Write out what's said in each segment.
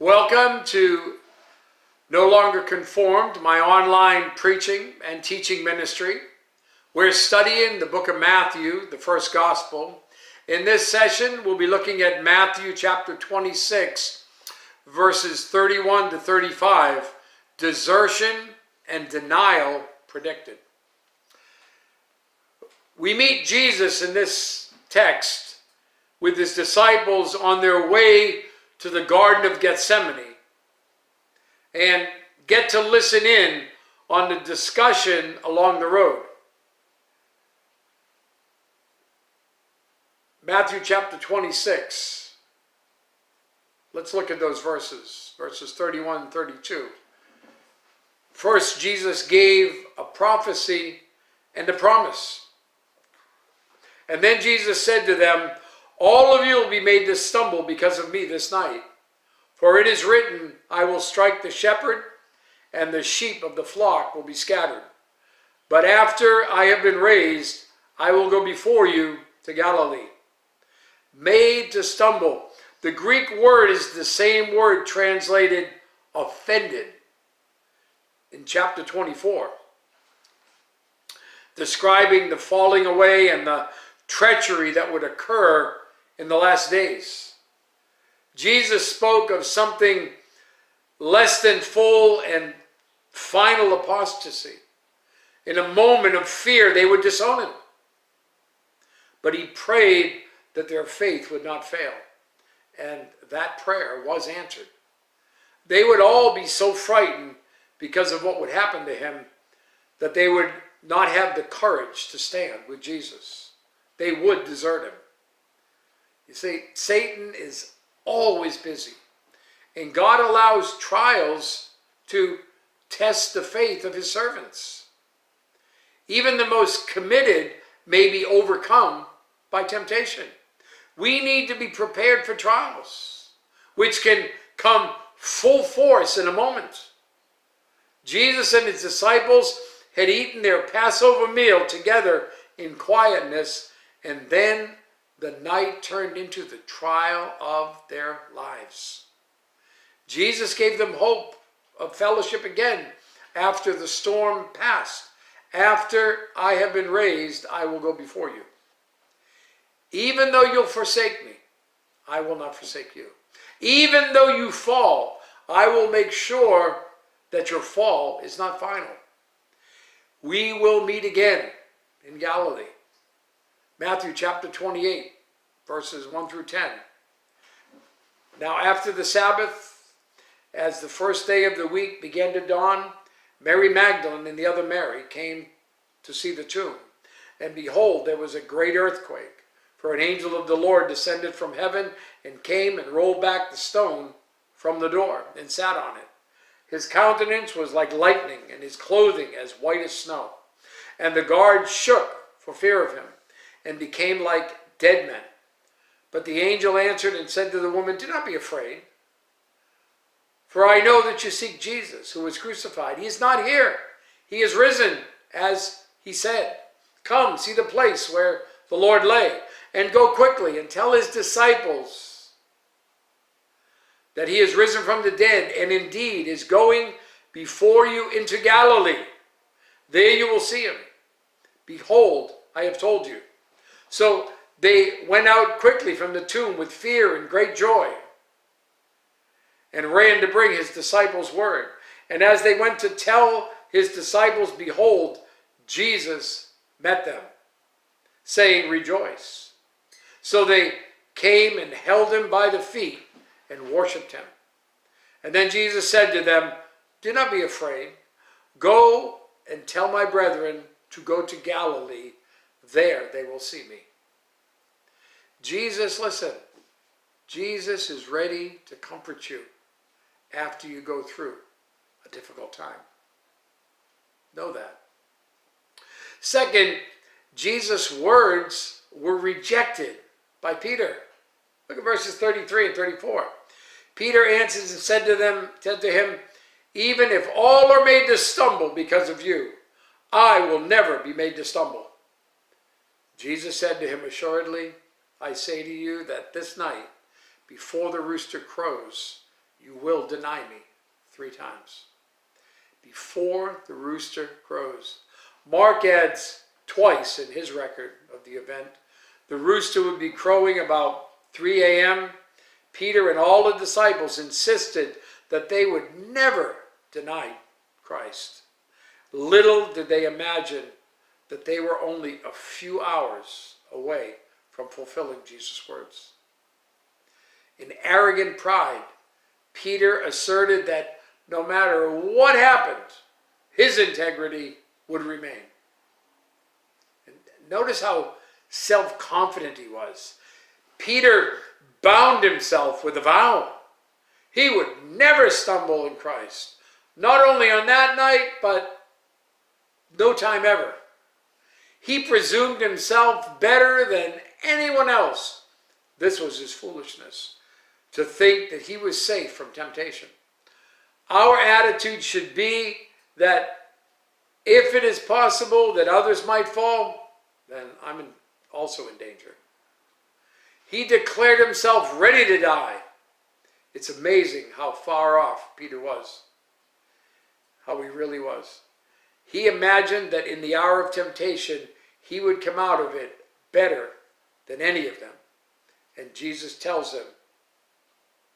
Welcome to No Longer Conformed, my online preaching and teaching ministry. We're studying the book of Matthew, the first gospel. In this session, we'll be looking at Matthew chapter 26, verses 31 to 35, desertion and denial predicted. We meet Jesus in this text with his disciples on their way to the Garden of Gethsemane and get to listen in on the discussion along the road. Matthew chapter 26. Let's look at those verses 31 and 32. First, Jesus gave a prophecy and a promise. And then Jesus said to them, "All of you will be made to stumble because of me this night. For it is written, I will strike the shepherd, and the sheep of the flock will be scattered. But after I have been raised, I will go before you to Galilee." Made to stumble. The Greek word is the same word translated offended in chapter 24, describing the falling away and the treachery that would occur in the last days. Jesus spoke of something less than full and final apostasy. In a moment of fear, they would disown him. But he prayed that their faith would not fail. And that prayer was answered. They would all be so frightened because of what would happen to him that they would not have the courage to stand with Jesus. They would desert him. You see, Satan is always busy. And God allows trials to test the faith of his servants. Even the most committed may be overcome by temptation. We need to be prepared for trials, which can come full force in a moment. Jesus and his disciples had eaten their Passover meal together in quietness, and then the night turned into the trial of their lives. Jesus gave them hope of fellowship again after the storm passed. After I have been raised, I will go before you. Even though you'll forsake me, I will not forsake you. Even though you fall, I will make sure that your fall is not final. We will meet again in Galilee. Matthew chapter 28, verses 1 through 10. Now after the Sabbath, as the first day of the week began to dawn, Mary Magdalene and the other Mary came to see the tomb. And behold, there was a great earthquake. For an angel of the Lord descended from heaven and came and rolled back the stone from the door and sat on it. His countenance was like lightning, and his clothing as white as snow. And the guards shook for fear of him and became like dead men. But the angel answered and said to the woman, "Do not be afraid, for I know that you seek Jesus, who was crucified. He is not here. He is risen, as he said. Come, see the place where the Lord lay, and go quickly and tell his disciples that he is risen from the dead, and indeed is going before you into Galilee. There you will see him. Behold, I have told you." So they went out quickly from the tomb with fear and great joy, and ran to bring his disciples word. And as they went to tell his disciples, behold, Jesus met them, saying, "Rejoice." So they came and held him by the feet and worshipped him. And then Jesus said to them, "Do not be afraid. Go and tell my brethren to go to Galilee. There they will see me." Jesus, listen, Jesus is ready to comfort you after you go through a difficult time. Know that. Second, Jesus' words were rejected by Peter. Look at verses 33 and 34. Peter answers and said to him, "Even if all are made to stumble because of you, I will never be made to stumble." Jesus said to him, "Assuredly, I say to you that this night, before the rooster crows, you will deny me 3 times. Before the rooster crows. Mark adds twice in his record of the event. The rooster would be crowing about 3 a.m. Peter and all the disciples insisted that they would never deny Christ. Little did they imagine that they were only a few hours away from fulfilling Jesus' words. In arrogant pride, Peter asserted that no matter what happened, his integrity would remain. And notice how self-confident he was. Peter bound himself with a vow. He would never stumble in Christ. Not only on that night, but no time ever. He presumed himself better than anyone else. This was his foolishness, to think that he was safe from temptation. Our attitude should be that if it is possible that others might fall, then I'm also in danger. He declared himself ready to die. It's amazing how far off Peter was, how he really was. He imagined that in the hour of temptation, he would come out of it better than any of them. And Jesus tells him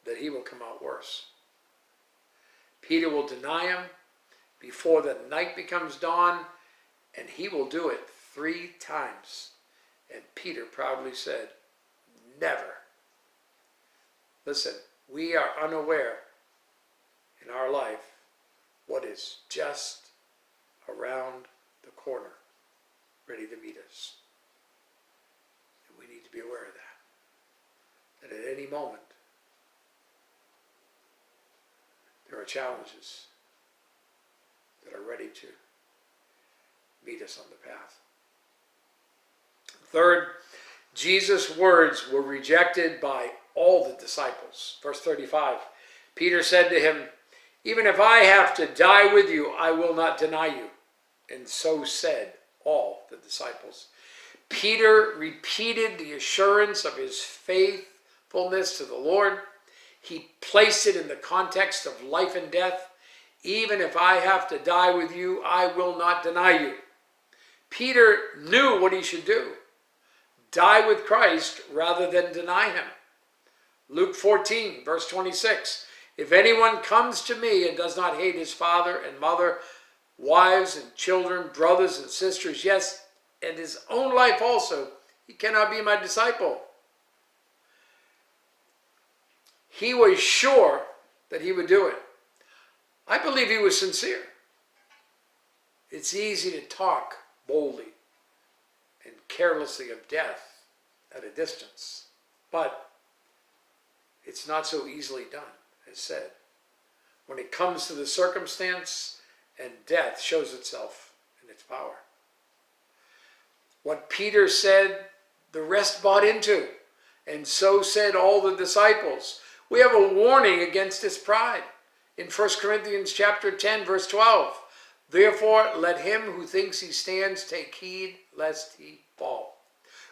that he will come out worse. Peter will deny him before the night becomes dawn, and he will do it 3 times. And Peter proudly said, never. Listen, we are unaware in our life what is just around the corner, ready to meet us. And we need to be aware of that. That at any moment, there are challenges that are ready to meet us on the path. Third, Jesus' words were rejected by all the disciples. Verse 35, Peter said to him, even if I have to die with you, I will not deny you. And so said all the disciples. Peter repeated the assurance of his faithfulness to the Lord. He placed it in the context of life and death. Even if I have to die with you, I will not deny you. Peter knew what he should do. Die with Christ rather than deny him. Luke 14, verse 26. If anyone comes to me and does not hate his father and mother, wives and children, brothers and sisters, yes, and his own life also, he cannot be my disciple. He was sure that he would do it. I believe he was sincere. It's easy to talk boldly and carelessly of death at a distance, but it's not so easily done, as said. When it comes to the circumstance, and death shows itself in its power. What Peter said, the rest bought into, and so said all the disciples. We have a warning against his pride. In 1 Corinthians chapter 10, verse 12, therefore let him who thinks he stands take heed lest he fall.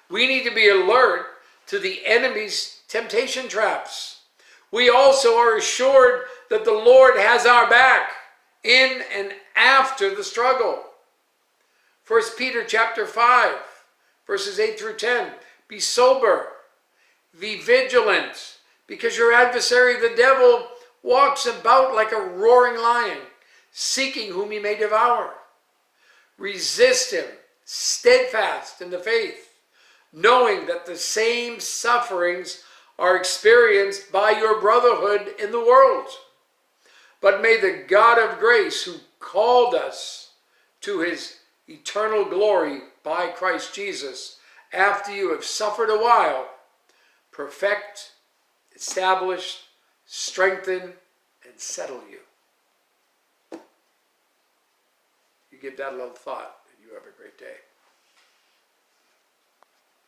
We need to be alert to the enemy's temptation traps. We also are assured that the Lord has our back in and after the struggle. 1 Peter chapter 5, verses 8 through 10. Be sober, be vigilant, because your adversary, the devil, walks about like a roaring lion, seeking whom he may devour. Resist him, steadfast in the faith, knowing that the same sufferings are experienced by your brotherhood in the world. But may the God of grace, who called us to his eternal glory by Christ Jesus, after you have suffered a while, perfect, establish, strengthen, and settle you. You give that a little thought, and you have a great day.